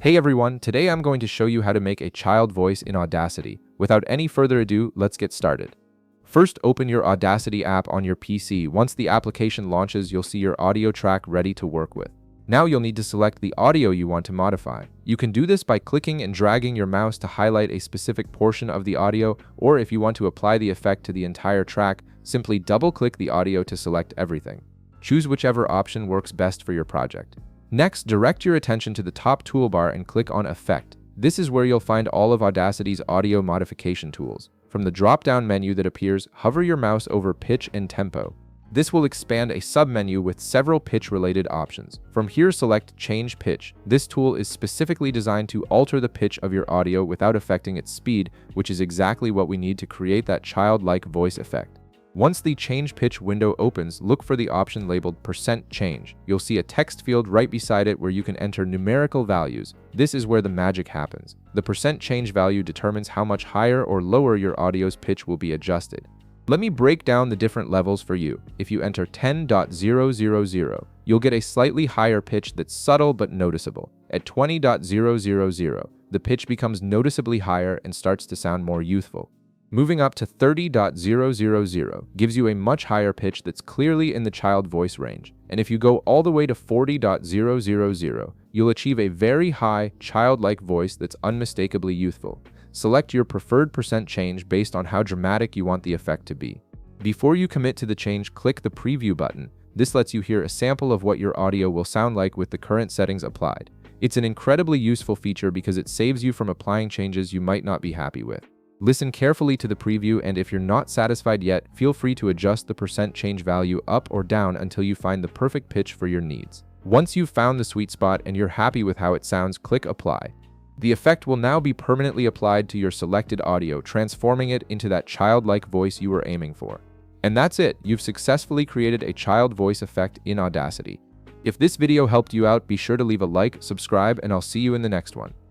Hey everyone, today I'm going to show you how to make a child voice in Audacity. Without any further ado, let's get started. First, open your Audacity app on your PC. Once the application launches, you'll see your audio track ready to work with. Now you'll need to select the audio you want to modify. You can do this by clicking and dragging your mouse to highlight a specific portion of the audio, or if you want to apply the effect to the entire track, simply double-click the audio to select everything. Choose whichever option works best for your project. Next, direct your attention to the top toolbar and click on Effect. This is where you'll find all of Audacity's audio modification tools. From the drop-down menu that appears, hover your mouse over Pitch and Tempo. This will expand a sub-menu with several pitch-related options. From here, select Change Pitch. This tool is specifically designed to alter the pitch of your audio without affecting its speed, which is exactly what we need to create that childlike voice effect. Once the Change Pitch window opens, look for the option labeled %Change. You'll see a text field right beside it where you can enter numerical values. This is where the magic happens. The %Change value determines how much higher or lower your audio's pitch will be adjusted. Let me break down the different levels for you. If you enter 10.000, you'll get a slightly higher pitch that's subtle but noticeable. At 20.000, the pitch becomes noticeably higher and starts to sound more youthful. Moving up to 30.000 gives you a much higher pitch that's clearly in the child voice range. And if you go all the way to 40.000, you'll achieve a very high, childlike voice that's unmistakably youthful. Select your preferred %Change based on how dramatic you want the effect to be. Before you commit to the change, click the Preview button. This lets you hear a sample of what your audio will sound like with the current settings applied. It's an incredibly useful feature because it saves you from applying changes you might not be happy with. Listen carefully to the preview, and if you're not satisfied yet, feel free to adjust the %Change value up or down until you find the perfect pitch for your needs. Once you've found the sweet spot and you're happy with how it sounds, click Apply. The effect will now be permanently applied to your selected audio, transforming it into that childlike voice you were aiming for. And that's it, you've successfully created a child voice effect in Audacity. If this video helped you out, be sure to leave a like, subscribe, and I'll see you in the next one.